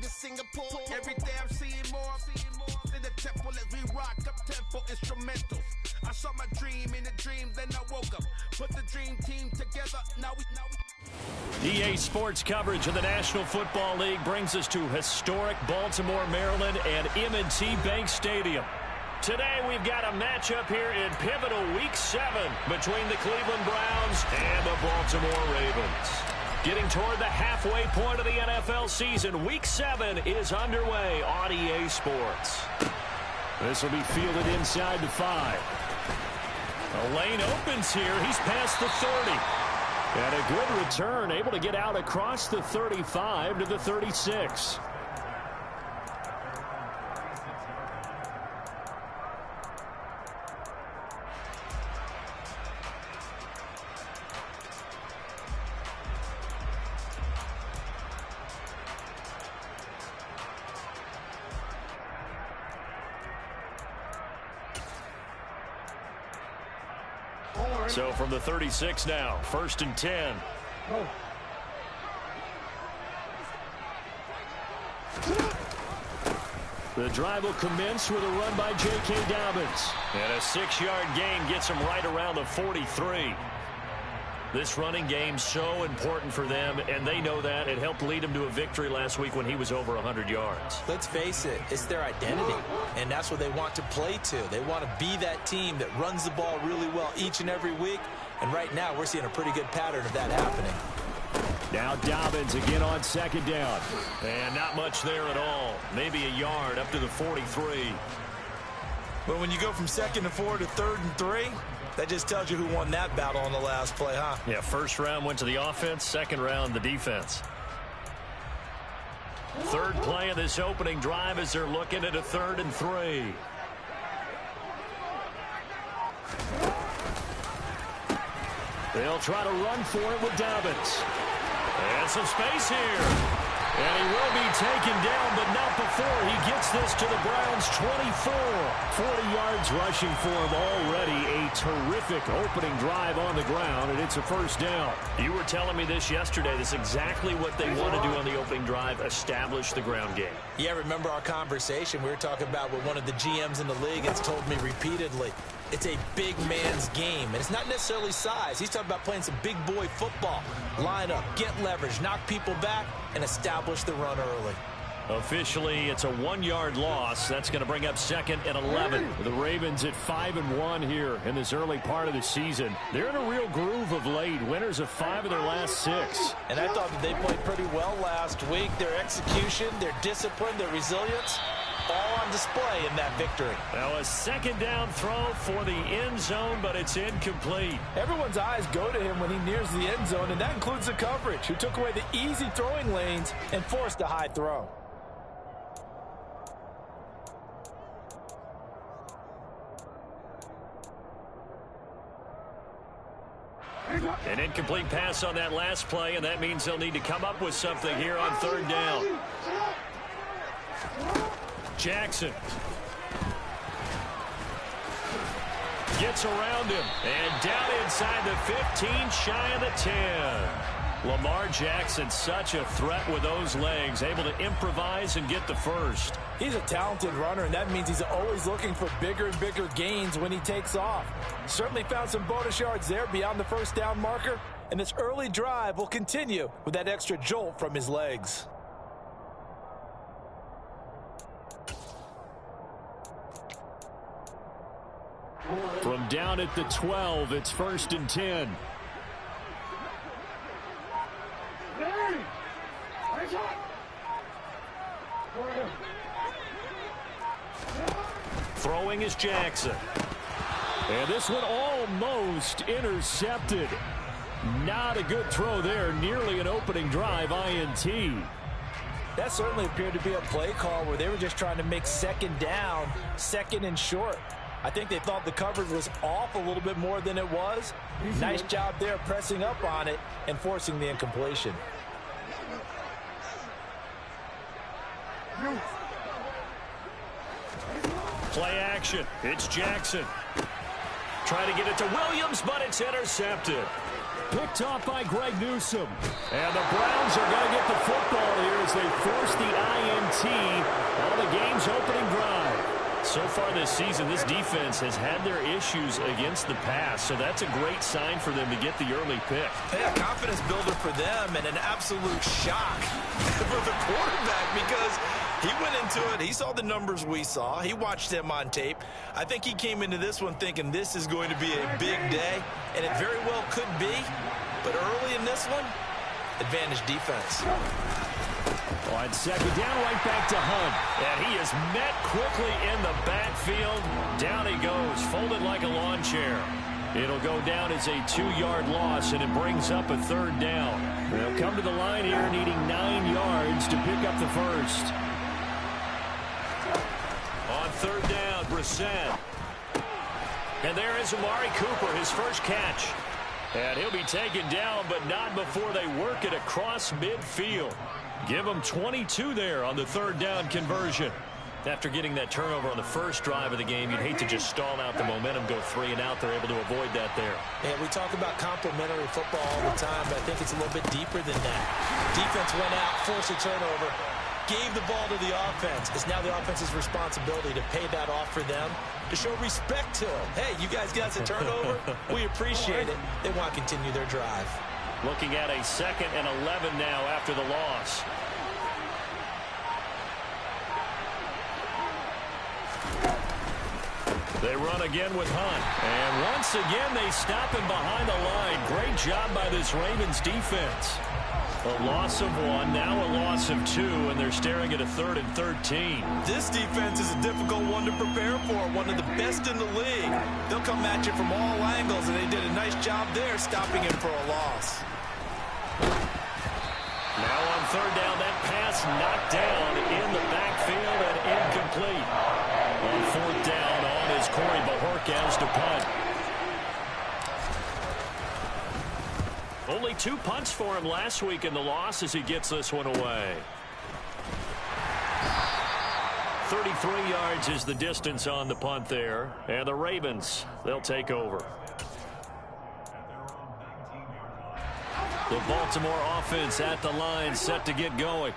in Singapore. Every day I'm seeing more in the temple as we rock up tempo instrumentals. I saw my dream in a dream, then I woke up. Put the dream team together, now we EA Sports coverage of the National Football League brings us to historic Baltimore, Maryland and M&T Bank Stadium. Today we've got a matchup here in pivotal Week 7 between the Cleveland Browns and the Baltimore Ravens. Getting toward the halfway point of the NFL season, Week 7 is underway on EA Sports. This will be fielded inside the 5. The lane opens here. He's past the 30. And a good return, able to get out across the 35 to the 36. So from the 36 now, 1st and 10. The drive will commence with a run by J.K. Dobbins. And a 6-yard gain gets him right around the 43. This running game so important for them, and they know that. It helped lead them to a victory last week when he was over 100 yards. Let's face it, it's their identity, and that's what they want to play to. They want to be that team that runs the ball really well each and every week, and right now we're seeing a pretty good pattern of that happening. Now Dobbins again on 2nd down. And not much there at all. Maybe a yard up to the 43. But when you go from 2nd and 4 to 3rd and 3, that just tells you who won that battle on the last play, huh? Yeah, first round went to the offense, second round the defense. Third play of this opening drive as they're looking at a 3rd and 3. They'll try to run for it with Dobbins. And some space here. And he will be taken down, but not before he gets this to the Browns' 24. 40 yards rushing for him already. A terrific opening drive on the ground, and it's a 1st down. You were telling me this yesterday. This is exactly what they want to do on the opening drive, establish the ground game. Yeah, remember our conversation. We were talking about what one of the GMs in the league has told me repeatedly. It's a big man's game, and it's not necessarily size. He's talking about playing some big boy football. Line up, get leverage, knock people back, and establish the run early. Officially, it's a 1-yard loss. That's going to bring up 2nd and 11. The Ravens at 5-1 here in this early part of the season. They're in a real groove of late. Winners of 5 of their last 6. And I thought that they played pretty well last week. Their execution, their discipline, their resilience, all on display in that victory. Now a 2nd down throw for the end zone, but it's incomplete. Everyone's eyes go to him when he nears the end zone, and that includes the coverage, who took away the easy throwing lanes and forced a high throw. An incomplete pass on that last play, and that means they'll need to come up with something here on 3rd down. Jackson gets around him and down inside the 15, shy of the 10. Lamar Jackson, such a threat with those legs, able to improvise and get the 1st. He's a talented runner, and that means he's always looking for bigger and bigger gains when he takes off. Certainly found some bonus yards there beyond the 1st down marker, and this early drive will continue with that extra jolt from his legs. From down at the 12, it's 1st and 10. Throwing is Jackson. And this one almost intercepted. Not a good throw there. Nearly an opening drive INT. That certainly appeared to be a play call where they were just trying to make 2nd down, 2nd and short. I think they thought the coverage was off a little bit more than it was. Nice job there pressing up on it and forcing the incompletion. Play action. It's Jackson. Trying to get it to Williams, but it's intercepted. Picked off by Greg Newsome. And the Browns are going to get the football here as they force the INT on the game's opening drive. So far this season, this defense has had their issues against the pass, so that's a great sign for them to get the early pick. Hey, a confidence builder for them and an absolute shock for the quarterback because he went into it. He saw the numbers we saw. He watched them on tape. I think he came into this one thinking this is going to be a big day, and it very well could be. But early in this one, advantage defense. On second down, right back to Hunt. And he is met quickly in the backfield. Down he goes, folded like a lawn chair. It'll go down as a 2-yard loss, and it brings up a third down. They'll come to the line here needing 9 yards to pick up the first. On third down, Brissett. And there is Amari Cooper, his first catch. And he'll be taken down, but not before they work it across midfield. Give them 22 there on the third down conversion. After getting that turnover on the first drive of the game, you'd hate to just stall out the momentum, go 3 and out. They're able to avoid that there. And we talk about complementary football all the time, but I think it's a little bit deeper than that. Defense went out, forced a turnover, gave the ball to the offense. It's now the offense's responsibility to pay that off for them, to show respect to them. Hey, you guys got a turnover? We appreciate it. They want to continue their drive. Looking at a 2nd and 11 now after the loss. They run again with Hunt. And once again, they stop him behind the line. Great job by this Ravens defense. A loss of 1, now a loss of 2, and they're staring at a 3rd and 13. This defense is a difficult one to prepare for, one of the best in the league. They'll come at you from all angles, and they did a nice job there stopping him for a loss. Now on third down, that pass knocked down in the backfield and incomplete. On fourth down, on is Corey Bajorquez to punt. Only 2 punts for him last week in the loss as he gets this one away. 33 yards is the distance on the punt there. And the Ravens, they'll take over. The Baltimore offense at the line, set to get going.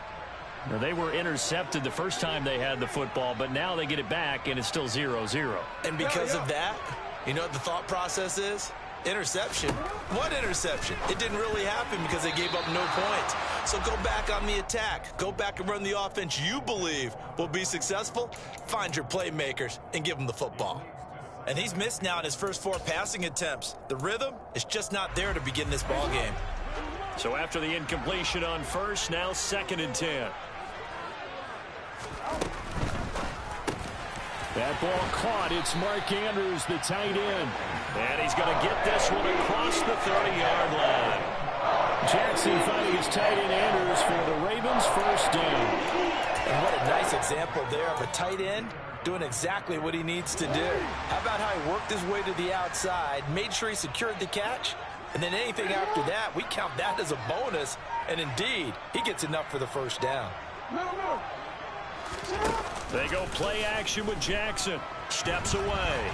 Now, they were intercepted the first time they had the football, but now they get it back, and it's still 0-0. And because of that, you know what the thought process is? Interception. What interception? It didn't really happen because they gave up no points. So go back on the attack. Go back and run the offense you believe will be successful. Find your playmakers and give them the football. And he's missed now in his first 4 passing attempts. The rhythm is just not there to begin this ball game. So after the incompletion on first, now 2nd and 10. That ball caught. It's Mark Andrews, the tight end. And he's going to get this one across the 30-yard line. Jackson finding his tight end Andrews for the Ravens' first down. And what a nice example there of a tight end doing exactly what he needs to do. How about how he worked his way to the outside, made sure he secured the catch, and then anything after that, we count that as a bonus. And indeed, he gets enough for the first down. They go play action with Jackson. Steps away.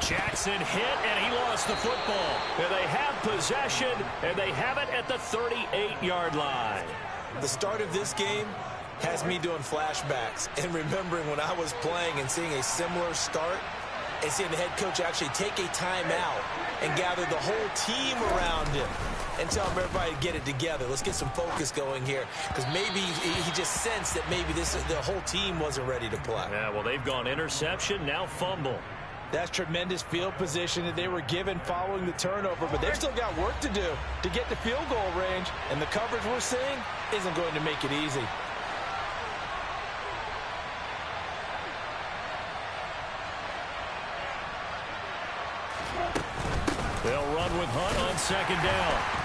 Jackson hit, and he lost the football. And they have possession, and they have it at the 38-yard line. The start of this game has me doing flashbacks and remembering when I was playing and seeing a similar start and seeing the head coach actually take a timeout and gather the whole team around him and tell everybody to get it together. Let's get some focus going here, because maybe he just sensed that maybe the whole team wasn't ready to play. Yeah, well, they've gone interception, now fumble. That's tremendous field position that they were given following the turnover, but they've still got work to do to get to field goal range, and the coverage we're seeing isn't going to make it easy. They'll run with Hunt on 2nd down.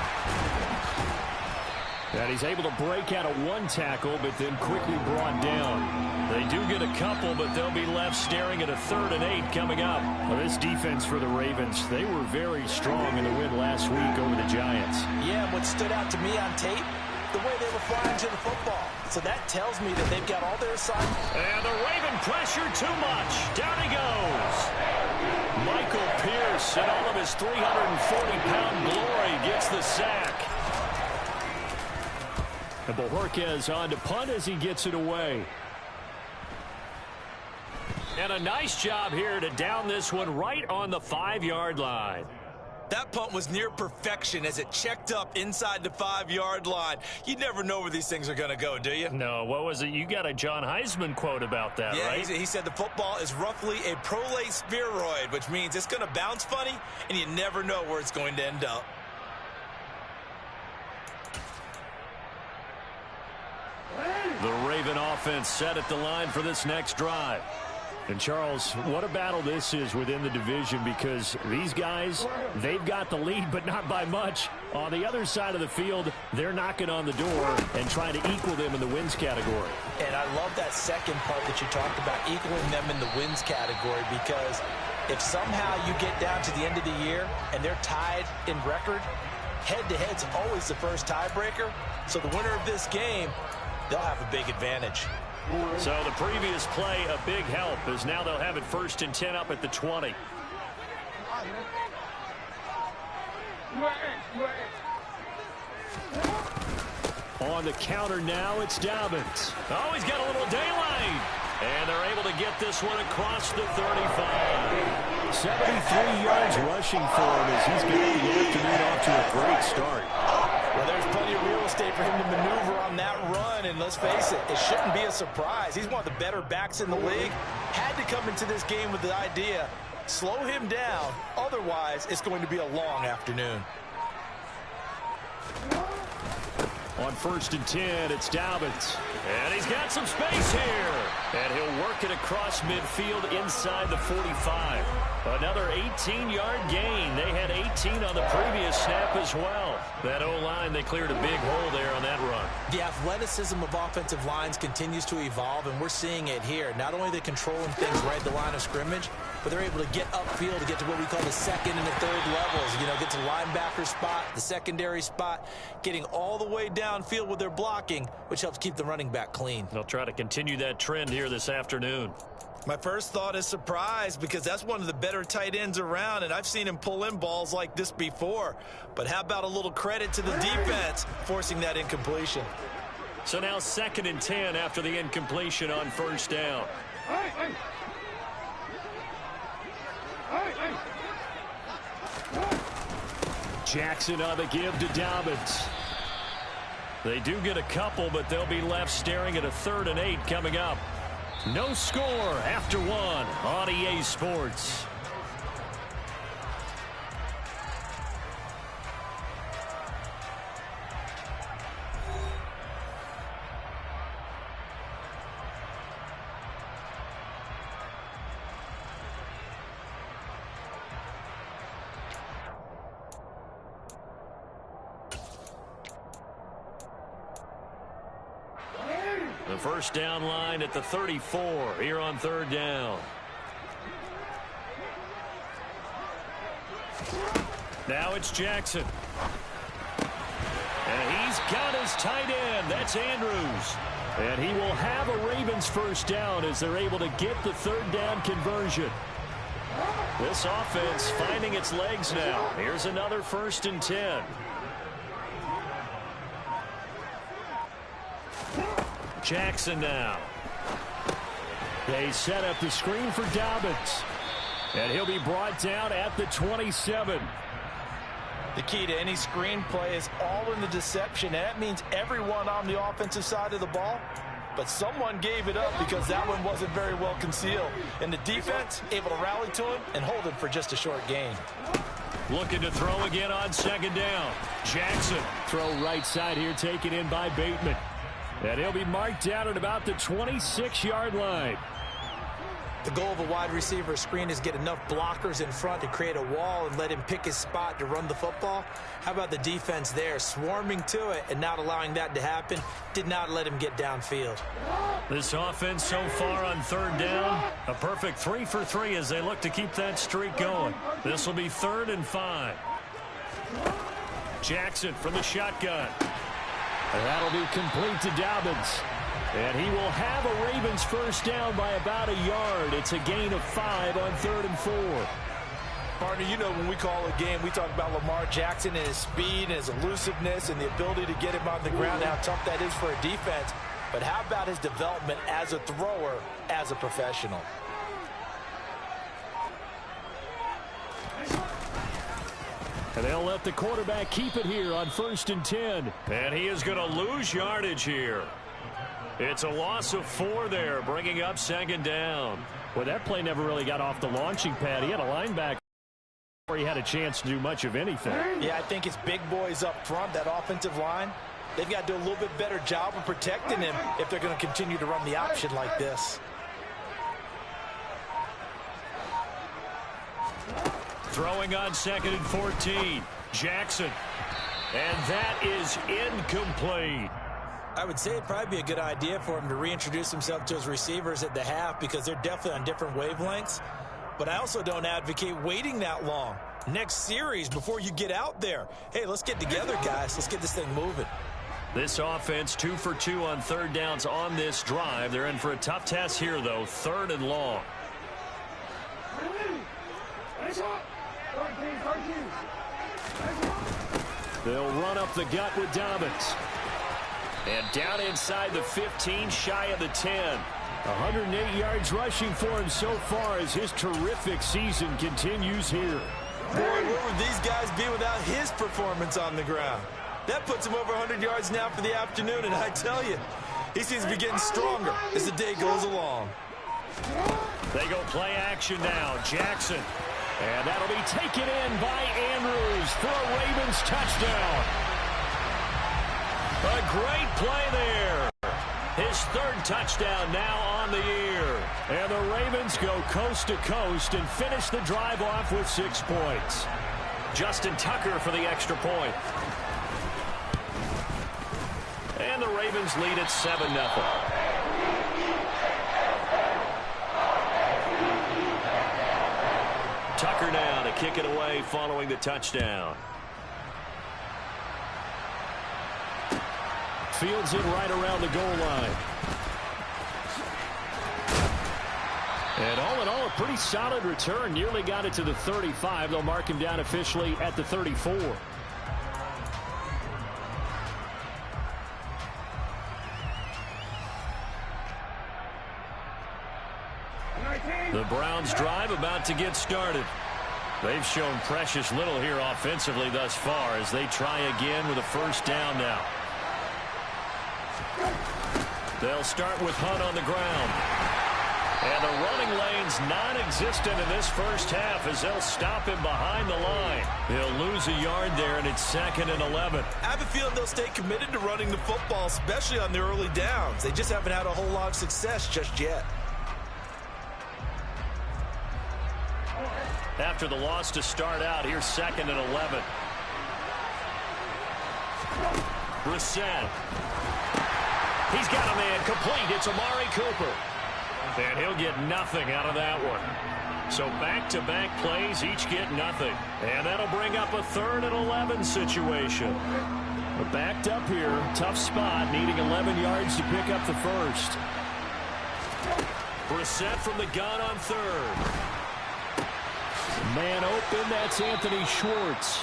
And he's able to break out of 1 tackle, but then quickly brought down. They do get a couple, but they'll be left staring at a 3rd and 8 coming up. Well, this defense for the Ravens, they were very strong in the win last week over the Giants. Yeah, what stood out to me on tape, the way they were flying to the football. So that tells me that they've got all their assignments. And the Raven pressure too much. Down he goes. Michael Pierce Pierce, and all of his 340-pound glory gets the sack. And Bojorquez on to punt as he gets it away. And a nice job here to down this one right on the 5-yard line. That punt was near perfection as it checked up inside the 5-yard line. You never know where these things are going to go, do you? No, what was it? You got a John Heisman quote about that, yeah, right? He said the football is roughly a prolate spheroid, which means it's going to bounce funny, and you never know where it's going to end up. The Raven offense set at the line for this next drive. And, Charles, what a battle this is within the division, because these guys, they've got the lead, but not by much. On the other side of the field, they're knocking on the door and trying to equal them in the wins category. And I love that second part that you talked about, equaling them in the wins category, because if somehow you get down to the end of the year and they're tied in record, head-to-head's always the first tiebreaker. So the winner of this game, they'll have a big advantage. So the previous play, a big help, as now they'll have it 1st and 10 up at the 20. On the counter now, it's Dobbins. Oh, he's got a little daylight. And they're able to get this one across the 35. 73 yards rushing for him as he's getting the afternoon off to a great start. Well, there's plenty of real estate for him to maneuver on that run, and let's face it, it shouldn't be a surprise. He's one of the better backs in the league. Had to come into this game with the idea, slow him down, otherwise it's going to be a long afternoon. On 1st and 10, it's Dobbins. And he's got some space here. And he'll work it across midfield inside the 45. Another 18-yard gain. They had 18 on the previous snap as well. That O-line, they cleared a big hole there on that run. The athleticism of offensive lines continues to evolve, and we're seeing it here. Not only are they controlling things right at the line of scrimmage, but they're able to get upfield to get to what we call the second and the third levels. You know, get to the linebacker spot, the secondary spot, getting all the way downfield with their blocking, which helps keep the running back clean. They'll try to continue that trend here this afternoon. My first thought is surprise, because that's one of the better tight ends around, and I've seen him pull in balls like this before. But how about a little credit to the defense forcing that incompletion? So now 2nd and 10 after the incompletion on 1st down. Jackson on the give to Dobbins. They do get a couple, but they'll be left staring at a 3rd and 8 coming up. No score after 1 on EA Sports. The 1st down line at the 34 here on 3rd down. Now it's Jackson. And he's got his tight end. That's Andrews. And he will have a Ravens 1st down as they're able to get the 3rd down conversion. This offense finding its legs now. Here's another 1st and 10. Jackson now. They set up the screen for Dobbins. And he'll be brought down at the 27. The key to any screenplay is all in the deception. And that means everyone on the offensive side of the ball. But someone gave it up because that one wasn't very well concealed. And the defense able to rally to him and hold him for just a short gain. Looking to throw again on 2nd down. Jackson. Throw right side here taken in by Bateman. And he'll be marked down at about the 26-yard line. The goal of a wide receiver screen is get enough blockers in front to create a wall and let him pick his spot to run the football. How about the defense there, swarming to it and not allowing that to happen? Did not let him get downfield. This offense so far on 3rd down, a perfect 3 for 3 as they look to keep that streak going. This will be 3rd and 5. Jackson from the shotgun. And that'll be complete to Dobbins. And he will have a Ravens 1st down by about a yard. It's a gain of 5 on 3rd and 4. Partner, you know when we call a game, we talk about Lamar Jackson and his speed and his elusiveness and the ability to get him on the ground, how tough that is for a defense. But how about his development as a thrower, as a professional? And they'll let the quarterback keep it here on 1st and 10. And he is going to lose yardage here. It's a loss of 4 there, bringing up 2nd down. Well, that play never really got off the launching pad. He had a linebacker where he had a chance to do much of anything. Yeah, I think it's big boys up front, that offensive line. They've got to do a little bit better job of protecting him if they're going to continue to run the option like this. Throwing on 2nd and 14. Jackson. And that is incomplete. I would say it'd probably be a good idea for him to reintroduce himself to his receivers at the half because they're definitely on different wavelengths. But I also don't advocate waiting that long. Next series before you get out there. Hey, let's get together, guys. Let's get this thing moving. This offense 2 for 2 on 3rd downs on this drive. They're in for a tough test here, though. 3rd and long. They'll run up the gut with Dobbins. And down inside the 15, shy of the 10. 108 yards rushing for him so far as his terrific season continues here. Boy, where would these guys be without his performance on the ground? That puts him over 100 yards now for the afternoon, and I tell you, he seems to be getting stronger as the day goes along. They go play action now. Jackson. And that'll be taken in by Andrews for a Ravens touchdown. A great play there. His 3rd touchdown now on the year. And the Ravens go coast to coast and finish the drive off with 6 points. Justin Tucker for the extra point. And the Ravens lead at 7-0. Tucker now to kick it away following the touchdown. Fields it right around the goal line. And all in all, a pretty solid return. Nearly got it to the 35. They'll mark him down officially at the 34. The Browns drive about to get started. They've shown precious little here offensively thus far as they try again with a 1st down now. They'll start with Hunt on the ground. And the running lane's non-existent in this 1st half as they'll stop him behind the line. He'll lose a yard there, and it's 2nd and 11. I have a feeling they'll stay committed to running the football, especially on the early downs. They just haven't had a whole lot of success just yet. After the loss to start out, here's 2nd and 11. Brissett. He's got a man complete. It's Amari Cooper. And he'll get nothing out of that one. So back-to-back plays, each get nothing. And that'll bring up a 3rd and 11 situation. But backed up here, tough spot, needing 11 yards to pick up the 1st. Brissett from the gun on 3rd. Man open, that's Anthony Schwartz.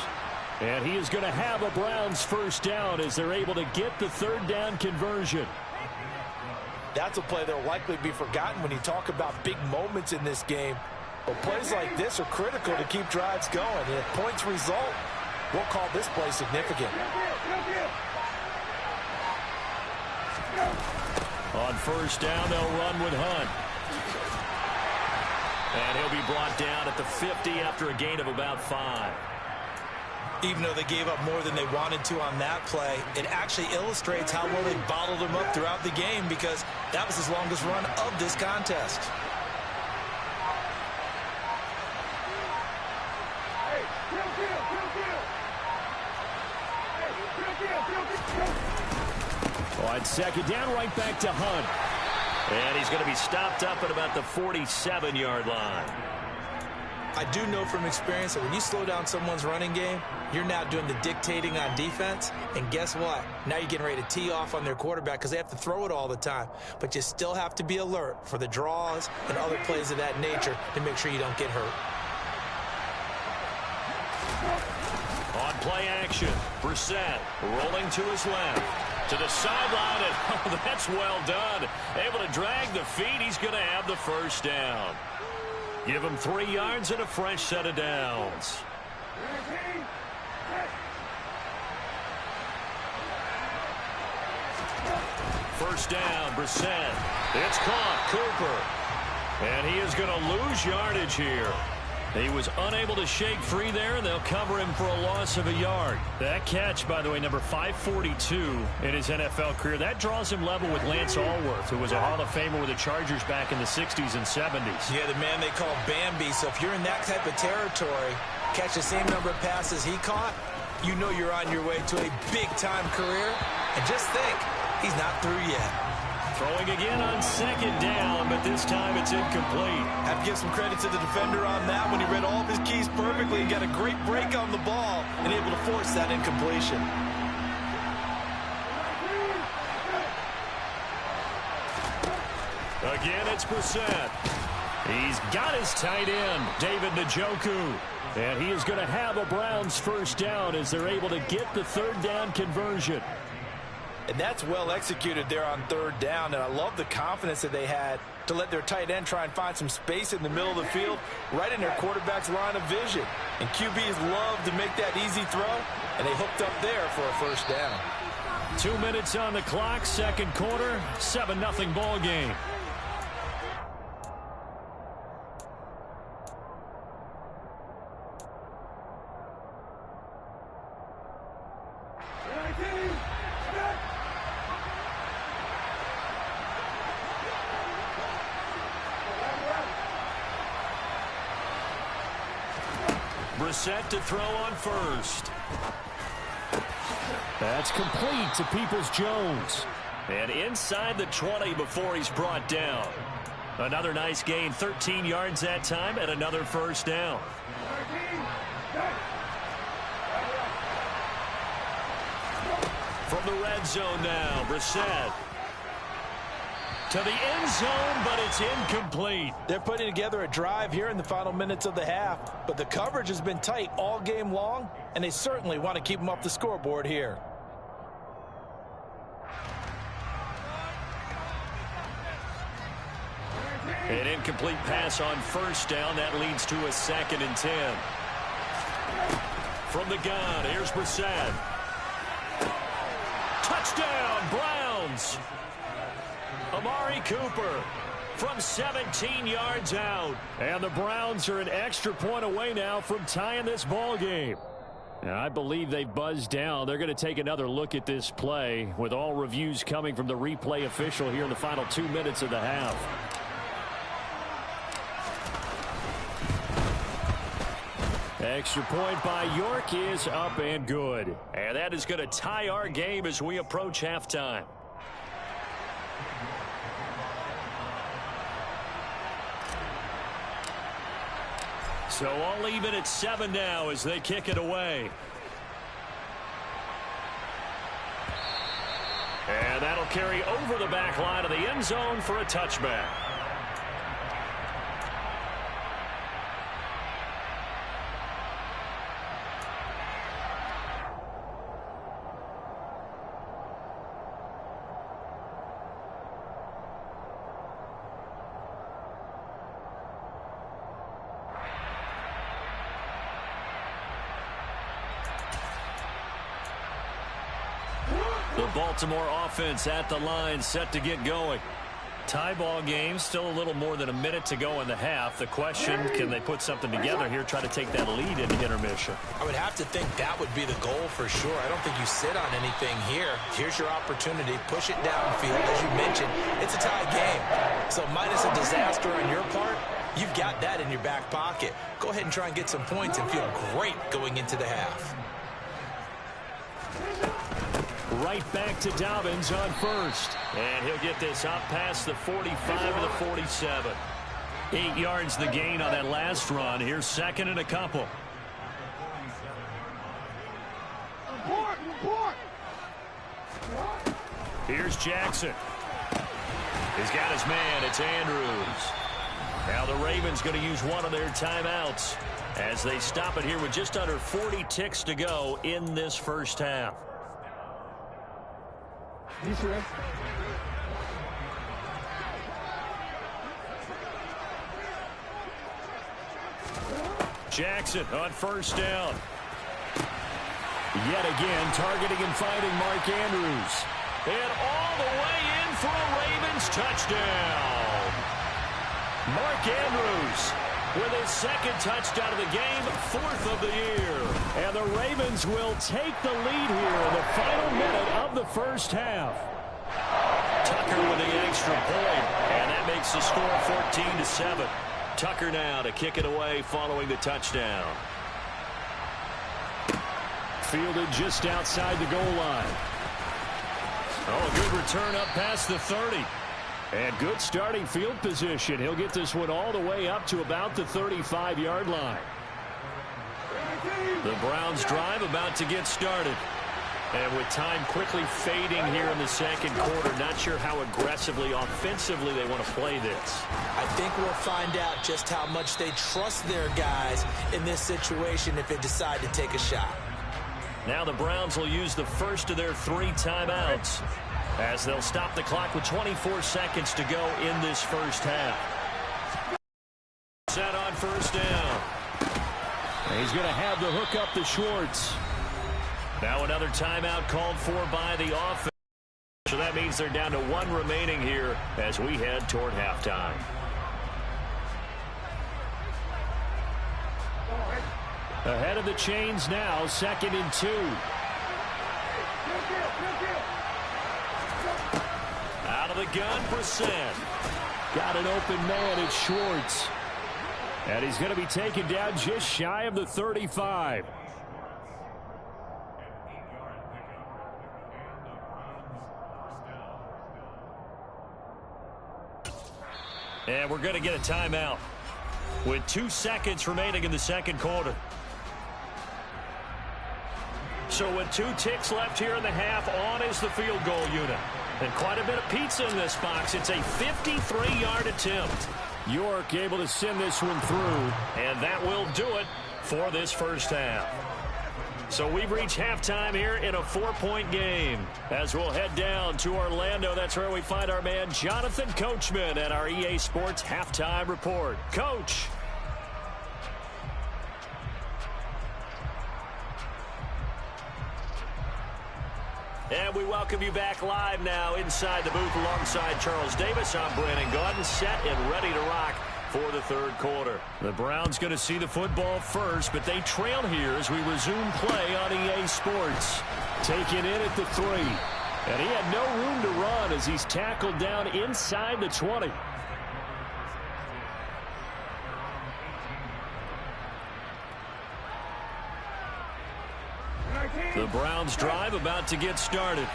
And he is going to have a Browns 1st down as they're able to get the 3rd down conversion. That's a play that will likely be forgotten when you talk about big moments in this game. But plays like this are critical to keep drives going. And if points result, we'll call this play significant. On 1st down, they'll run with Hunt. And he'll be brought down at the 50 after a gain of about 5. Even though they gave up more than they wanted to on that play, it actually illustrates how well they bottled him up throughout the game because that was his longest run of this contest. On 2nd down, right back to Hunt. And he's going to be stopped up at about the 47-yard line. I do know from experience that when you slow down someone's running game, you're now doing the dictating on defense. And guess what? Now you're getting ready to tee off on their quarterback because they have to throw it all the time. But you still have to be alert for the draws and other plays of that nature to make sure you don't get hurt. play action. Brissett rolling to his left. To the sideline, and oh, that's well done. Able to drag the feet. He's going to have the first down. Give him 3 yards and a fresh set of downs. First down, Brissett. It's caught, Cooper. And he is going to lose yardage here. He was unable to shake free there, and they'll cover him for a loss of a yard. That catch, by the way, number 542 in his NFL career, that draws him level with Lance Allworth, who was a Hall of Famer with the Chargers back in the 60s and 70s. Yeah, the man they call Bambi. So if you're in that type of territory, catch the same number of passes he caught, you know you're on your way to a big-time career. And just think, he's not through yet. Throwing again on second down, but this time it's incomplete. Have to give some credit to the defender on that when he read all of his keys perfectly and got a great break on the ball and able to force that incompletion. Again, it's Brissett. He's got his tight end, David Njoku. And he is going to have a Browns first down as they're able to get the third down conversion. And that's well executed there on third down. And I love the confidence that they had to let their tight end try and find some space in the middle of the field, right in their quarterback's line of vision. And QBs love to make that easy throw, and they hooked up there for a first down. 2 minutes on the clock, second quarter, 7-0 ball game. Brissett to throw on first. That's complete to Peoples-Jones. And inside the 20 before he's brought down. Another nice gain, 13 yards that time, and another first down. From the red zone now, Brissett. To the end zone, but it's incomplete. They're putting together a drive here in the final minutes of the half, but the coverage has been tight all game long, and they certainly want to keep them off the scoreboard here. An incomplete pass on first down. That leads to a 2nd and 10. From the gun, here's Brissett. Touchdown, Browns. Amari Cooper from 17 yards out. And the Browns are an extra point away now from tying this ball game. And I believe they buzzed down. They're going to take another look at this play with all reviews coming from the replay official here in the final 2 minutes of the half. Extra point by York is up and good. And that is going to tie our game as we approach halftime. So all even at 7 now as they kick it away. And that'll carry over the back line of the end zone for a touchback. The Baltimore offense at the line, set to get going. Tie ball game, still a little more than a minute to go in the half. The question, can they put something together here, try to take that lead into intermission? I would have to think that would be the goal for sure. I don't think you sit on anything here. Here's your opportunity. Push it downfield. As you mentioned, it's a tie game. So minus a disaster on your part, you've got that in your back pocket. Go ahead and try and get some points and feel great going into the half. Right back to Dobbins on first. And he'll get this up past the 45 to the 47. 8 yards the gain on that last run. Here's 2nd and a couple. Here's Jackson. He's got his man. It's Andrews. Now the Ravens going to use one of their timeouts as they stop it here with just under 40 ticks to go in this first half. Jackson on first down. Yet again, targeting and finding Mark Andrews. And all the way in for a Ravens touchdown. Mark Andrews with his second touchdown of the game, 4th of the year. And the Ravens will take the lead here in the final minute of the first half. Tucker with the extra point, and that makes the score 14-7. Tucker now to kick it away following the touchdown. Fielded just outside the goal line. Oh, a good return up past the 30. And good starting field position. He'll get this one all the way up to about the 35-yard line. The Browns drive about to get started. And with time quickly fading here in the second quarter, not sure how aggressively, offensively they want to play this. I think we'll find out just how much they trust their guys in this situation if they decide to take a shot. Now the Browns will use the first of their 3 timeouts as they'll stop the clock with 24 seconds to go in this first half. Set on first down. And he's going to have the hook up to Schwartz. Now another timeout called for by the offense. So that means they're down to 1 remaining here as we head toward halftime. Ahead of the chains now, 2nd and 2. Out of the gun, Preseason. Got an open man, it's Schwartz. And he's going to be taken down just shy of the 35. And we're going to get a timeout with 2 seconds remaining in the second quarter. So with 2 ticks left here in the half, on is the field goal unit. And quite a bit of pizza in this box. It's a 53-yard attempt. York able to send this one through, and that will do it for this first half. So we've reached halftime here in a 4-point game. As we'll head down to Orlando, that's where we find our man Jonathan Coachman at our EA Sports Halftime Report. Coach. And we welcome you back live now inside the booth alongside Charles Davis. I'm Brandon Gaudin, set and ready to rock for the third quarter. The Browns going to see the football first, but they trail here as we resume play on EA Sports. Taken in at the 3. And he had no room to run as he's tackled down inside the 20. The Browns drive about to get started.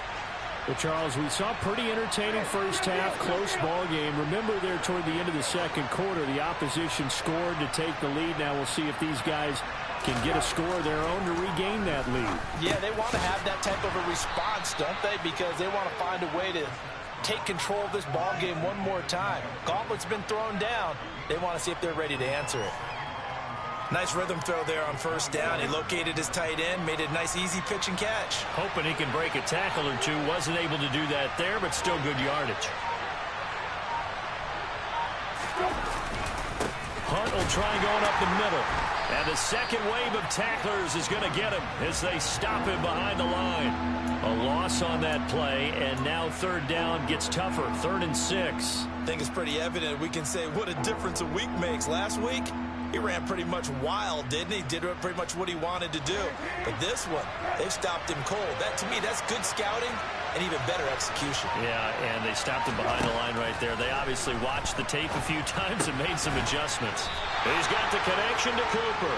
Well, Charles, we saw a pretty entertaining first half, close ball game. Remember there toward the end of the second quarter, the opposition scored to take the lead. Now we'll see if these guys can get a score of their own to regain that lead. Yeah, they want to have that type of a response, don't they? Because they want to find a way to take control of this ball game one more time. Gauntlet's been thrown down. They want to see if they're ready to answer it. Nice rhythm throw there on first down. He located his tight end, made a nice easy pitch and catch. Hoping he can break a tackle or two. Wasn't able to do that there, but still good yardage. Hunt will try going up the middle. And the second wave of tacklers is going to get him as they stop him behind the line. A loss on that play, and now third down gets tougher. 3rd and 6. I think it's pretty evident. We can say what a difference a week makes. Last week, he ran pretty much wild, didn't he? Did pretty much what he wanted to do. But this one, they've stopped him cold. That, to me, that's good scouting and even better execution. Yeah, and they stopped him behind the line right there. They obviously watched the tape a few times and made some adjustments. He's got the connection to Cooper.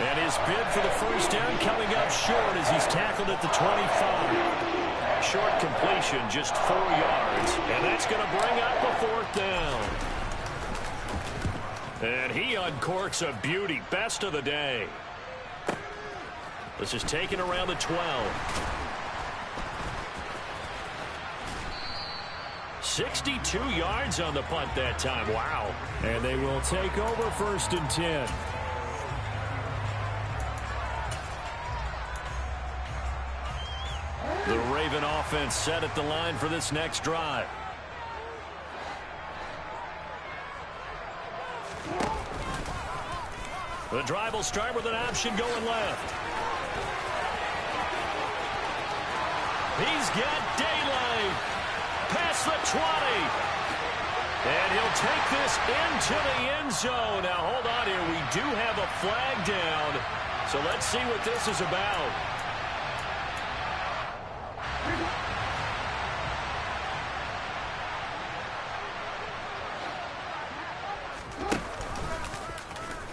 And his bid for the first down coming up short as he's tackled at the 25. Short completion, just 4 yards. And that's going to bring up a 4th down. And he uncorks a beauty. Best of the day. This is taken around the 12. 62 yards on the punt that time. Wow. And they will take over 1st and 10. The Raven offense set at the line for this next drive. The drive will start with an option going left. He's got daylight. Past the 20. And he'll take this into the end zone. Now, hold on here. We do have a flag down. So let's see what this is about.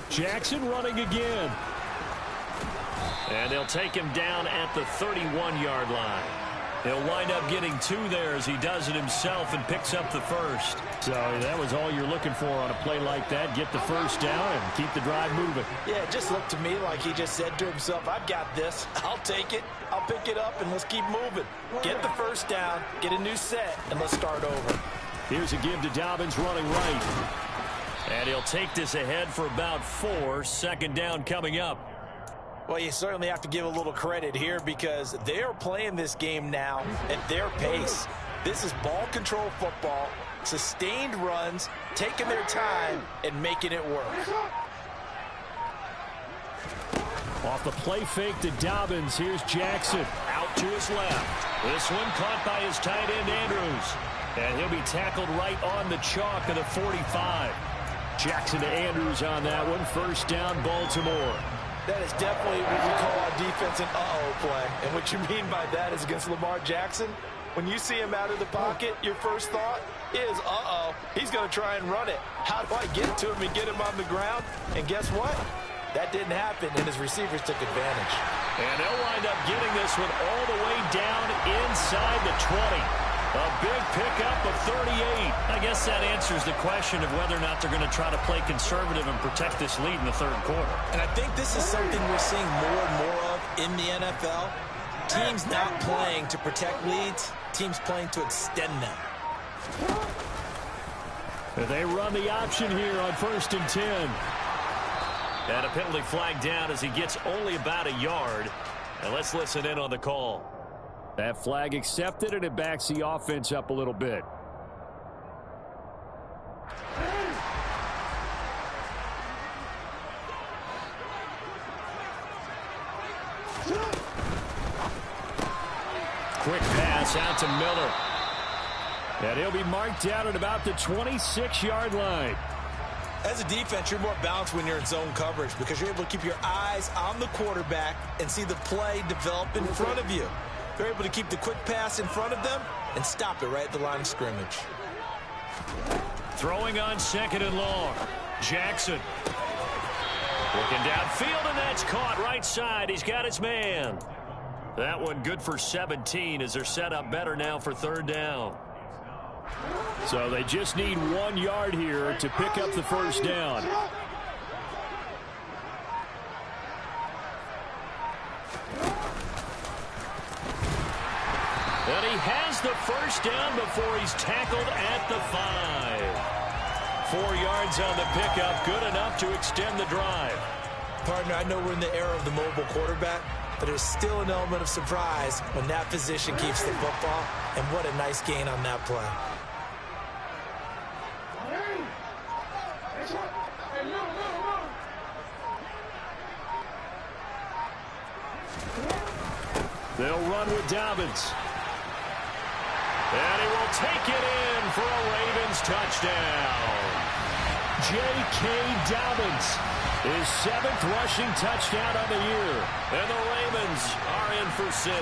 Jackson running again. And they'll take him down at the 31-yard line. He'll wind up getting 2 there as he does it himself and picks up the 1st. So that was all you're looking for on a play like that. Get the 1st down and keep the drive moving. Yeah, it just looked to me like he just said to himself, I've got this. I'll take it. I'll pick it up, and let's keep moving. Get the 1st down, get a new set, and let's start over. Here's a give to Dobbins running right. And he'll take this ahead for about 4. 2nd down coming up. Well, you certainly have to give a little credit here because they are playing this game now at their pace. This is ball control football, sustained runs, taking their time, and making it work. Off the play fake to Dobbins, here's Jackson. Out to his left. This one caught by his tight end, Andrews. And he'll be tackled right on the chalk of the 45. Jackson to Andrews on that one. 1st down, Baltimore. That is definitely what we call our defense an uh-oh play. And what you mean by that is against Lamar Jackson, when you see him out of the pocket, your first thought is, uh-oh, he's going to try and run it. How do I get to him and get him on the ground? And guess what? That didn't happen, and his receivers took advantage. And they'll wind up getting this one all the way down inside the 20. A big pickup of 38. I guess that answers the question of whether or not they're going to try to play conservative and protect this lead in the 3rd quarter. And I think this is something we're seeing more and more of in the NFL. Teams not playing to protect leads, teams playing to extend them. They run the option here on 1st and 10. And a penalty flag down as he gets only about a yard. And let's listen in on the call. That flag accepted, and it backs the offense up a little bit. Quick pass out to Miller. And he'll be marked down at about the 26-yard line. As a defense, you're more balanced when you're in zone coverage because you're able to keep your eyes on the quarterback and see the play develop in front of you. They're able to keep the quick pass in front of them and stop it right at the line of scrimmage. Throwing on 2nd and long. Jackson. Looking downfield, and that's caught right side. He's got his man. That one good for 17 as they're set up better now for 3rd down. So they just need 1 yard here to pick up the 1st down. And he has the 1st down before he's tackled at the 5. 4 yards on the pickup, good enough to extend the drive. Partner, I know we're in the era of the mobile quarterback, but there's still an element of surprise when that position keeps the football, and what a nice gain on that play. They'll run with Dobbins. And he will take it in for a Ravens touchdown. J.K. Dobbins, his 7th rushing touchdown on the year. And the Ravens are in for 6.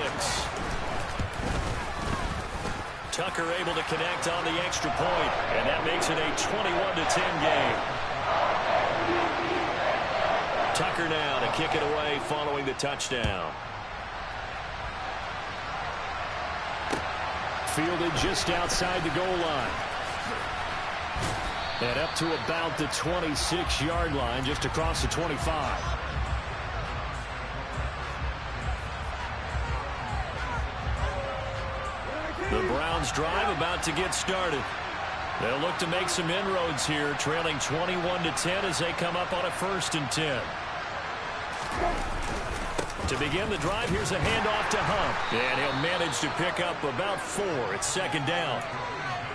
Tucker able to connect on the extra point, and that makes it a 21-10 game. Tucker now to kick it away following the touchdown. Fielded just outside the goal line. And up to about the 26-yard line, just across the 25. The Browns Browns drive about to get started. They'll look to make some inroads here, trailing 21-10 as they come up on a 1st and 10. To begin the drive, here's a handoff to Hunt. And he'll manage to pick up about 4. It's 2nd down.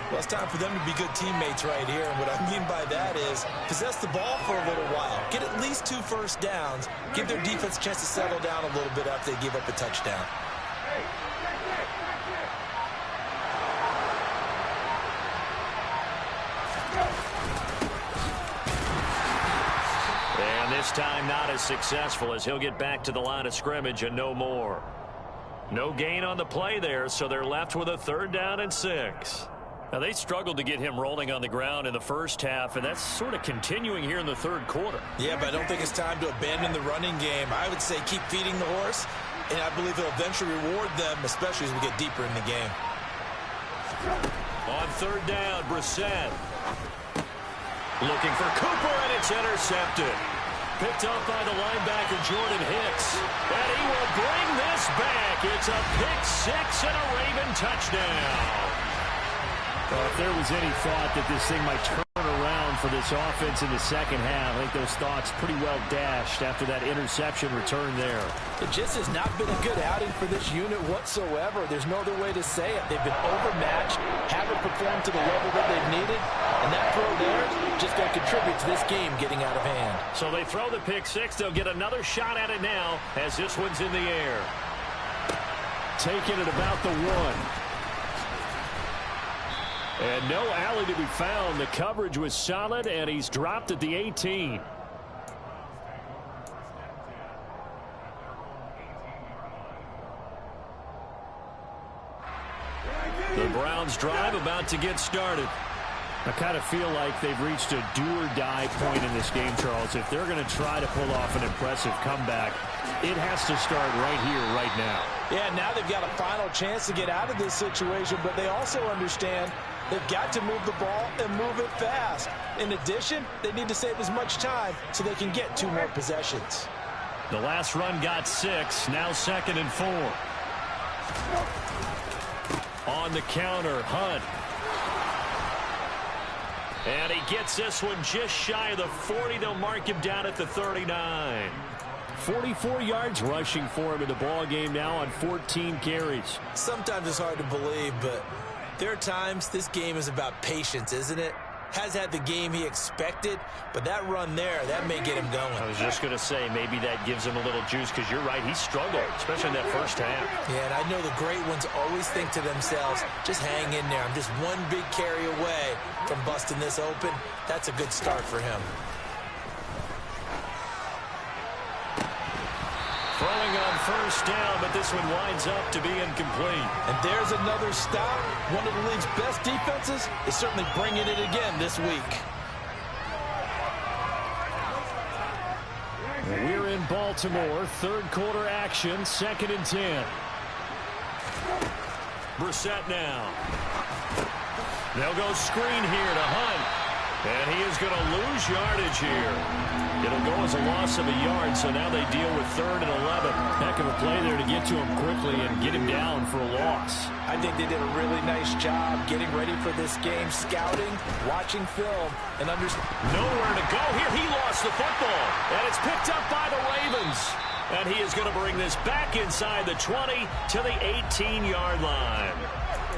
Well, it's time for them to be good teammates right here. And what I mean by that is possess the ball for a little while. Get at least 2 first downs. Give their defense a chance to settle down a little bit after they give up a touchdown. And this time not as successful as he'll get back to the line of scrimmage and no more. No gain on the play there, so they're left with a 3rd down and 6. Now, they struggled to get him rolling on the ground in the first half, and that's sort of continuing here in the 3rd quarter. Yeah, but I don't think it's time to abandon the running game. I would say keep feeding the horse, and I believe he'll eventually reward them, especially as we get deeper in the game. On 3rd down, Brissett. Looking for Cooper, and it's intercepted. Picked up by the linebacker, Jordan Hicks. And he will bring this back. It's a pick 6 and a Raven touchdown. Well, if there was any thought that this thing might turn around for this offense in the second half, I think those thoughts pretty well dashed after that interception return there. It just has not been a good outing for this unit whatsoever. There's no other way to say it. They've been overmatched, haven't performed to the level that they've needed, and that throw there just going to contribute to this game getting out of hand. So they throw the pick 6. They'll get another shot at it now as this one's in the air. Taking it about the 1. And no alley to be found. The coverage was solid, and he's dropped at the 18. The Browns drive about to get started. I kind of feel like they've reached a do-or-die point in this game, Charles. If they're going to try to pull off an impressive comeback, it has to start right here, right now. Yeah, now they've got a final chance to get out of this situation, but they also understand they've got to move the ball and move it fast. In addition, they need to save as much time so they can get 2 more possessions. The last run got 6, now 2nd and 4. On the counter, Hunt. And he gets this one just shy of the 40. They'll mark him down at the 39. 44 yards rushing for him in the ball game now on 14 carries. Sometimes it's hard to believe, but there are times this game is about patience, isn't it? Has had the game he expected, but that run there, that may get him going. I was just going to say, maybe that gives him a little juice, because you're right, he struggled, especially in that first half. Yeah, and I know the great ones always think to themselves, just hang in there. I'm just one big carry away from busting this open. That's a good start for him. Throwing on 1st down, but this one winds up to be incomplete. And there's another stop. One of the league's best defenses is certainly bringing it again this week. We're in Baltimore. 3rd quarter action. 2nd and 10. Brissett now. They'll go screen here to Hunt. And he is going to lose yardage here. It'll go as a loss of a yard, so now they deal with 3rd and 11. Heck of a play there to get to him quickly and get him down for a loss. I think they did a really nice job getting ready for this game, scouting, watching film, and understanding. Nowhere to go here. He lost the football, and it's picked up by the Ravens. And he is going to bring this back inside the 20 to the 18-yard line.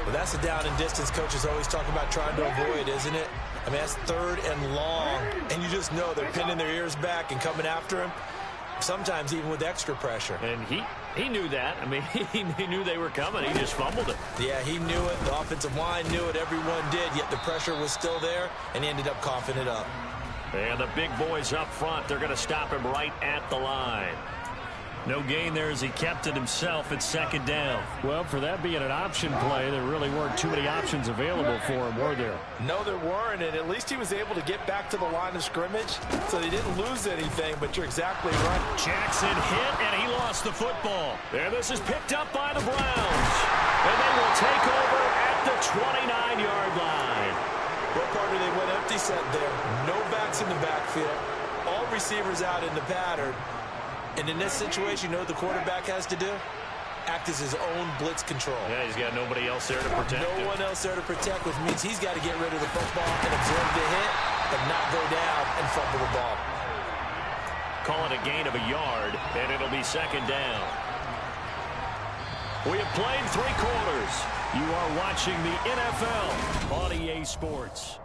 Well, that's the down and distance coaches always talk about trying to avoid, isn't it? I mean, that's 3rd and long, and you just know they're pinning their ears back and coming after him, sometimes even with extra pressure. And he knew that. I mean, he knew they were coming. He just fumbled it. Yeah, he knew it. The offensive line knew it. Everyone did, yet the pressure was still there, and he ended up coughing it up. And the big boys up front, they're going to stop him right at the line. No gain there as he kept it himself at 2nd down. Well, for that being an option play, there really weren't too many options available for him, were there? No, there weren't, and at least he was able to get back to the line of scrimmage, so they didn't lose anything, but you're exactly right. Jackson hit, and he lost the football. And this is picked up by the Browns. And they will take over at the 29-yard line. What part they went empty set there? No backs in the backfield. All receivers out in the pattern. And in this situation, you know what the quarterback has to do? act as his own blitz control. Yeah, he's got nobody else there to protect him. No one else there to protect, which means he's got to get rid of the football and absorb the hit, but not go down and fumble the ball. Call it a gain of a yard, and it'll be second down. We have played 3 quarters. You are watching the NFL on EA Sports.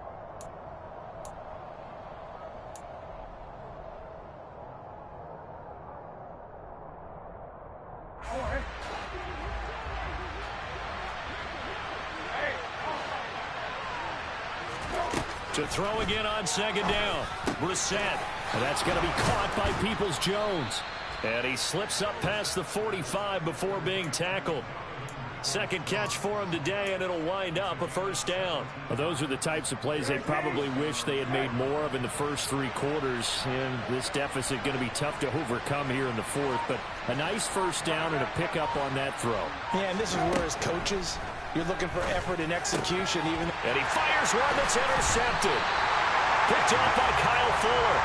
To throw again on second down. Brissett. That's going to be caught by Peoples-Jones. And he slips up past the 45 before being tackled. Second catch for him today, and it'll wind up a first down. Well, those are the types of plays they probably wish they had made more of in the first 3 quarters. And this deficit going to be tough to overcome here in the fourth. But a nice first down and a pickup on that throw. Yeah, and this is where as coaches, you're looking for effort and execution. And he fires one that's intercepted. Picked off by Kyle Fuller.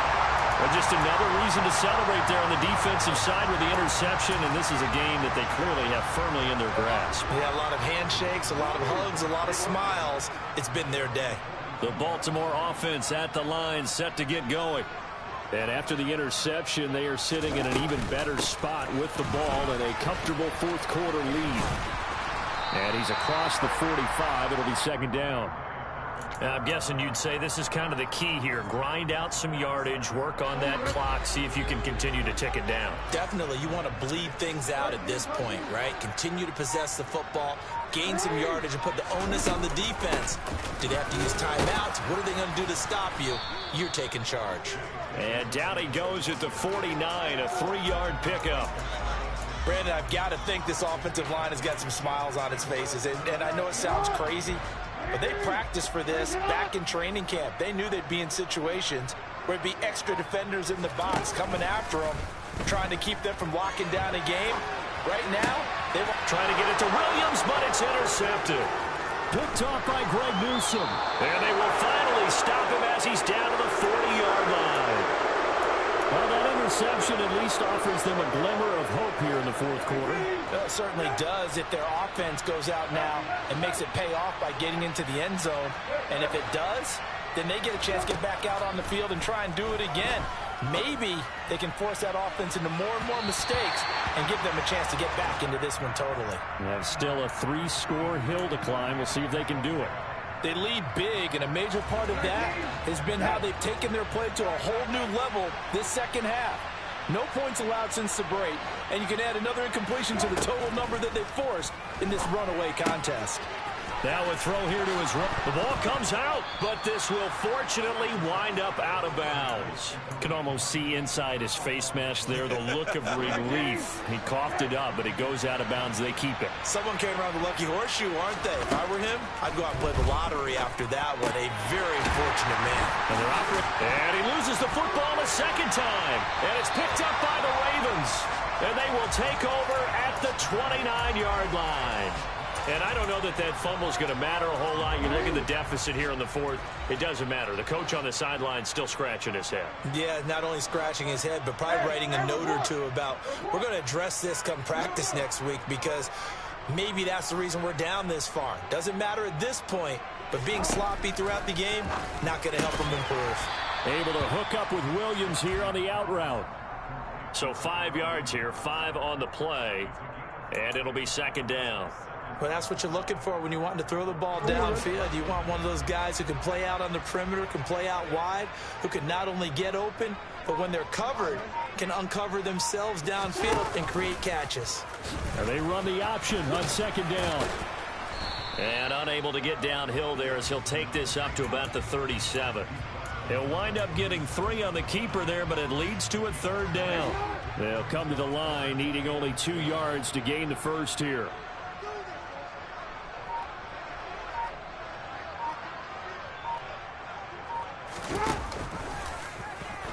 Well, just another reason to celebrate there on the defensive side with the interception, and this is a game that they clearly have firmly in their grasp. Yeah, a lot of handshakes, a lot of hugs, a lot of smiles. It's been their day. The Baltimore offense at the line, set to get going. And after the interception, they are sitting in an even better spot with the ball and a comfortable fourth quarter lead. And he's across the 45. It'll be second down. I'm guessing you'd say this is kind of the key here. Grind out some yardage, work on that clock, see if you can continue to tick it down. Definitely, you want to bleed things out at this point, right? Continue to possess the football, gain some yardage, and put the onus on the defense. Do they have to use timeouts? What are they going to do to stop you? You're taking charge. And down he goes at the 49, a 3-yard pickup. Brandon, I've got to think this offensive line has got some smiles on its faces. And I know it sounds crazy, but they practiced for this back in training camp. They knew they'd be in situations where it'd be extra defenders in the box coming after them, trying to keep them from locking down a game. Right now, they were trying to get it to Williams, but it's intercepted. Picked off by Greg Newsome. And they will finally stop him as he's down to the 40-yard line. Well, that interception at least offers them a glimmer of hope here in the fourth quarter. It certainly does if their offense goes out now and makes it pay off by getting into the end zone. And if it does, then they get a chance to get back out on the field and try and do it again. Maybe they can force that offense into more and more mistakes and give them a chance to get back into this one totally. And still a 3-score hill to climb. We'll see if they can do it. They lead big, and a major part of that has been how they've taken their play to a whole new level this second half. No points allowed since the break, and you can add another incompletion to the total number that they've forced in this runaway contest. Now a throw here to his right. The ball comes out, but this will fortunately wind up out of bounds. Can almost see inside his face mask there the look of relief. He coughed it up, but it goes out of bounds. They keep it. Someone came around the lucky horseshoe, aren't they? If I were him, I'd go out and play the lottery after that one. A very fortunate man. And he loses the football a second time. And it's picked up by the Ravens. And they will take over at the 29-yard line. And I don't know that that fumble is going to matter a whole lot. You look at the deficit here in the fourth, it doesn't matter. The coach on the sideline still scratching his head. Yeah, not only scratching his head, but probably writing a note or two about, we're going to address this come practice next week because maybe that's the reason we're down this far. Doesn't matter at this point, but being sloppy throughout the game, not going to help him improve. Able to hook up with Williams here on the out route. So 5 yards here, 5 on the play, and it'll be second down. Well, that's what you're looking for when you want to throw the ball downfield. You want one of those guys who can play out on the perimeter, can play out wide, who can not only get open, but when they're covered, can uncover themselves downfield and create catches. And they run the option on second down. And unable to get downhill there as he'll take this up to about the 37. He'll wind up getting 3 on the keeper there, but it leads to a third down. They'll come to the line, needing only 2 yards to gain the first here.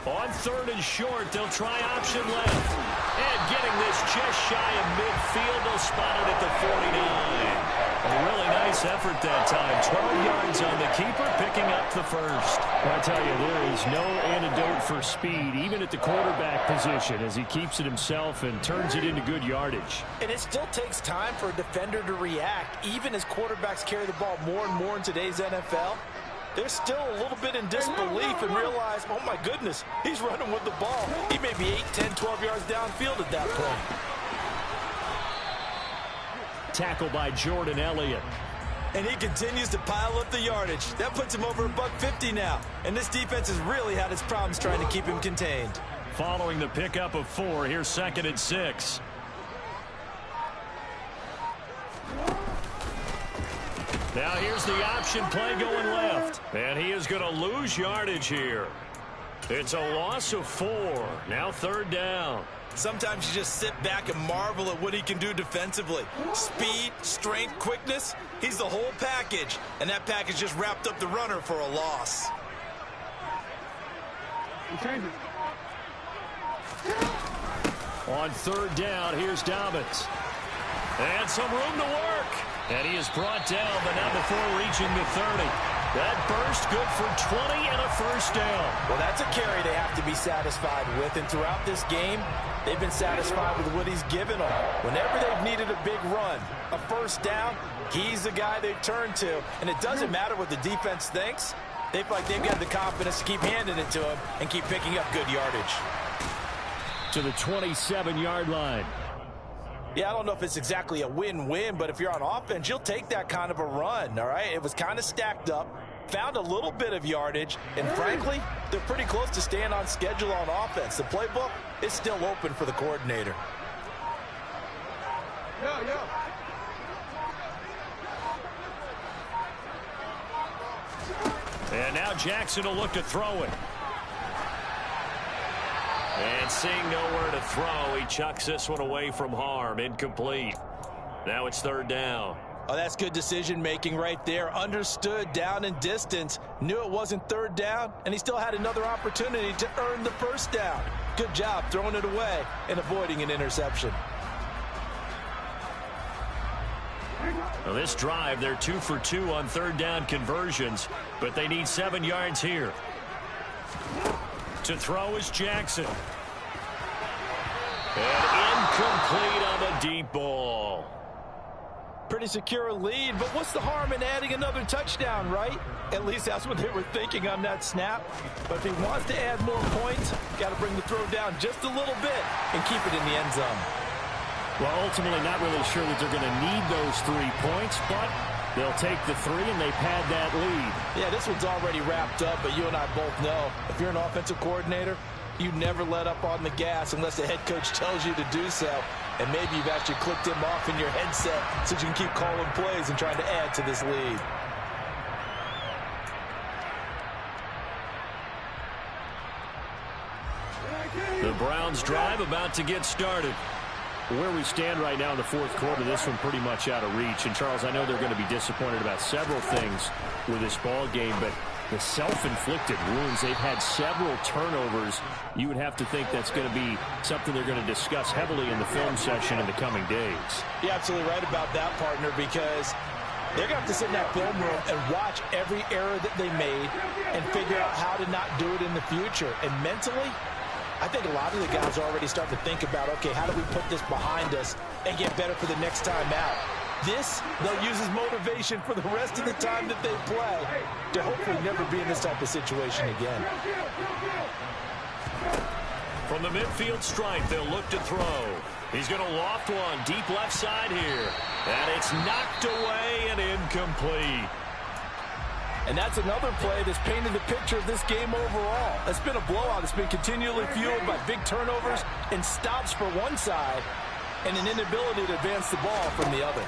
On third and short, they'll try option left. And getting this just shy of midfield, they'll spot it at the 49. A really nice effort that time. 12 yards on the keeper, picking up the first. I tell you, there is no antidote for speed, even at the quarterback position, as he keeps it himself and turns it into good yardage. And it still takes time for a defender to react, even as quarterbacks carry the ball more and more in today's NFL. They're still a little bit in disbelief and realize, oh my goodness, he's running with the ball. He may be 8, 10, 12 yards downfield at that point. Tackle by Jordan Elliott. And he continues to pile up the yardage. That puts him over $150 now. And this defense has really had its problems trying to keep him contained. Following the pickup of 4, here's 2nd and 6. Now here's the option play going left. And he is going to lose yardage here. It's a loss of 4. Now 3rd down. Sometimes you just sit back and marvel at what he can do defensively. Speed, strength, quickness. He's the whole package. And that package just wrapped up the runner for a loss. On 3rd down, here's Dobbins. And some room to work. And he is brought down, but not before reaching the 30. That burst good for 20 and a first down. Well, that's a carry they have to be satisfied with. And throughout this game, they've been satisfied with what he's given them. Whenever they've needed a big run, a first down, he's the guy they've turned to. And it doesn't matter what the defense thinks. They feel like they've got the confidence to keep handing it to him and keep picking up good yardage. To the 27-yard line. Yeah, I don't know if it's exactly a win-win, but if you're on offense, you'll take that kind of a run, all right? It was kind of stacked up, found a little bit of yardage, and frankly, they're pretty close to staying on schedule on offense. The playbook is still open for the coordinator. And now Jackson will look to throw it. And seeing nowhere to throw, he chucks this one away from harm. Incomplete. Now it's 3rd down. Oh, that's good decision-making right there. Understood down and distance. Knew it wasn't 3rd down, and he still had another opportunity to earn the first down. Good job throwing it away and avoiding an interception. Well, this drive, they're 2 for 2 on 3rd down conversions, but they need 7 yards here. To throw is Jackson. And incomplete on the deep ball. Pretty secure lead, but what's the harm in adding another touchdown, right? At least that's what they were thinking on that snap. But if he wants to add more points, got to bring the throw down just a little bit and keep it in the end zone. Well, ultimately not really sure that they're going to need those 3 points, but they'll take the 3 and they pad that lead. Yeah, this one's already wrapped up, but you and I both know if you're an offensive coordinator, you never let up on the gas unless the head coach tells you to do so. And maybe you've actually clicked him off in your headset so you can keep calling plays and trying to add to this lead. The Browns drive about to get started. Where we stand right now in the 4th quarter, this one pretty much out of reach. And, Charles, I know they're going to be disappointed about several things with this ball game, but the self-inflicted wounds, they've had several turnovers. You would have to think that's going to be something they're going to discuss heavily in the film session in the coming days. You're absolutely right about that, partner, because they're going to have to sit in that film room and watch every error that they made and figure out how to not do it in the future. And mentally, I think a lot of the guys are already starting to think about, okay, how do we put this behind us and get better for the next time out? This, they'll use as motivation for the rest of the time that they play to hopefully never be in this type of situation again. From the midfield stripe, they'll look to throw. He's going to loft one deep left side here. And it's knocked away and incomplete. And that's another play that's painted the picture of this game overall. It's been a blowout. It's been continually fueled by big turnovers and stops for one side and an inability to advance the ball from the other.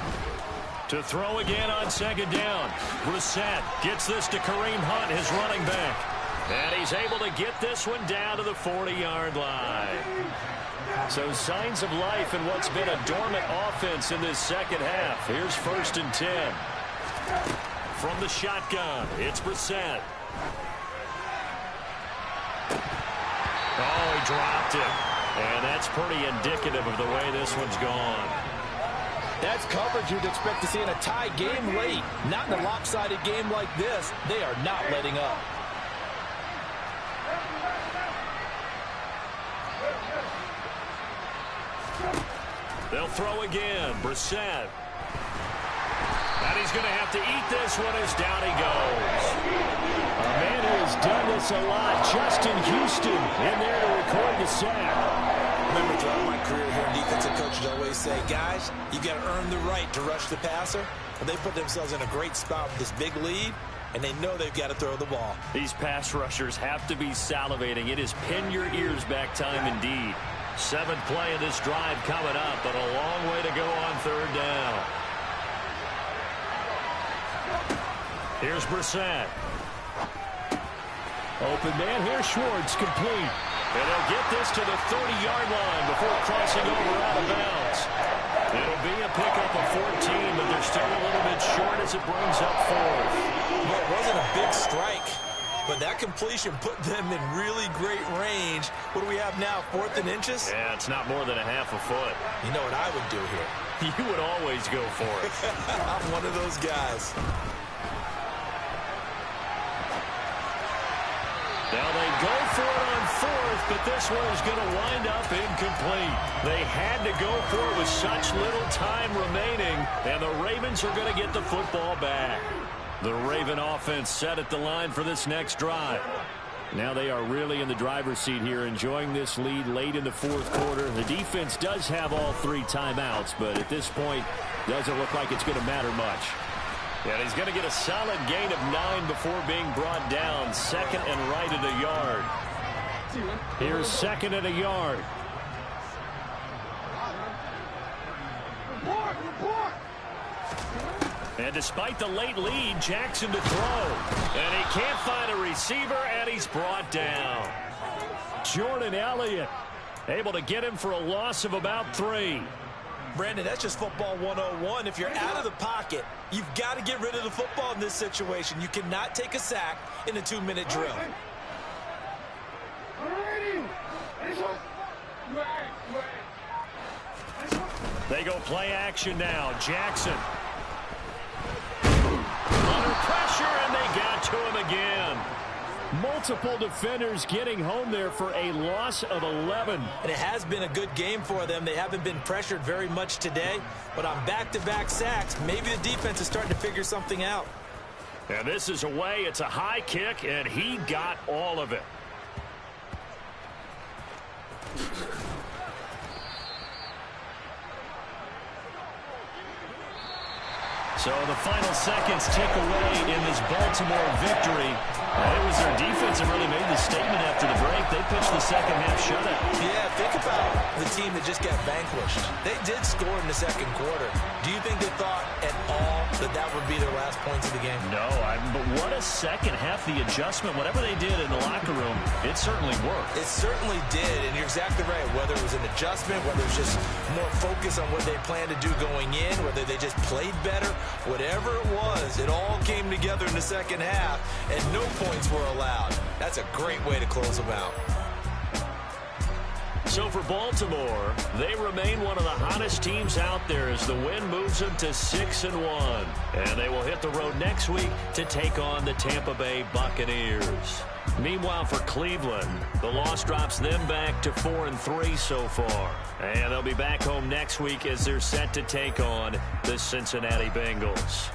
To throw again on 2nd down. Brissett gets this to Kareem Hunt, his running back. And he's able to get this one down to the 40-yard line. So signs of life in what's been a dormant offense in this second half. Here's 1st and 10. From the shotgun, it's Brissett. Oh, he dropped it. And that's pretty indicative of the way this one's gone. That's coverage you'd expect to see in a tie game late. Not in a lopsided game like this. They are not letting up. They'll throw again. Brissett. And he's going to have to eat this one as down he goes. A man who has done this a lot, Justin Houston, in there to record the sack. Remember, throughout my career here, defensive coaches always say, guys, you got to earn the right to rush the passer. But they put themselves in a great spot with this big lead, and they know they've got to throw the ball. These pass rushers have to be salivating. It is pin your ears back time indeed. 7th play of this drive coming up, but a long way to go on 3rd down. Here's Brissett. Open man here, Schwartz, complete. And he'll get this to the 30-yard line before crossing over out of bounds. It'll be a pickup of 14, but they're still a little bit short as it brings up 4th. Well, it wasn't a big strike, but that completion put them in really great range. What do we have now, 4th and inches? Yeah, it's not more than a half a foot. You know what I would do here? You would always go for it. I'm one of those guys. Now they go for it on 4th, but this one is going to wind up incomplete. They had to go for it with such little time remaining, and the Ravens are going to get the football back. The Raven offense set at the line for this next drive. Now they are really in the driver's seat here, enjoying this lead late in the 4th quarter. The defense does have all 3 timeouts, but at this point, doesn't look like it's going to matter much. And he's going to get a solid gain of 9 before being brought down. 2nd and right at a yard. Here's 2nd and a yard. And despite the late lead, Jackson to throw. And he can't find a receiver, and he's brought down. Jordan Elliott able to get him for a loss of about 3. Brandon, that's just football 101. If you're out of the pocket, you've got to get rid of the football in this situation. You cannot take a sack in a 2-minute drill. They go play action now. Jackson. Under pressure, and they got to him again. Multiple defenders getting home there for a loss of 11. And it has been a good game for them. They haven't been pressured very much today. But on back-to-back sacks, maybe the defense is starting to figure something out. And this is away. It's a high kick, and he got all of it. So the final seconds tick away in this Baltimore victory. It was their defense that really made the statement after the break. They pitched the second half shutout. Yeah, think about the team that just got vanquished. They did score in the 2nd quarter. Do you think they thought at all that that would be their last points of the game? No, but what a second half. The adjustment, whatever they did in the locker room, it certainly worked. It certainly did, and you're exactly right. Whether it was an adjustment, whether it was just more focus on what they planned to do going in, whether they just played better, whatever it was, it all came together in the 2nd half, and no points were allowed. That's a great way to close them out. So for Baltimore, they remain one of the hottest teams out there as the win moves them to 6-1. And they will hit the road next week to take on the Tampa Bay Buccaneers. Meanwhile, for Cleveland, the loss drops them back to 4-3 so far. And they'll be back home next week as they're set to take on the Cincinnati Bengals.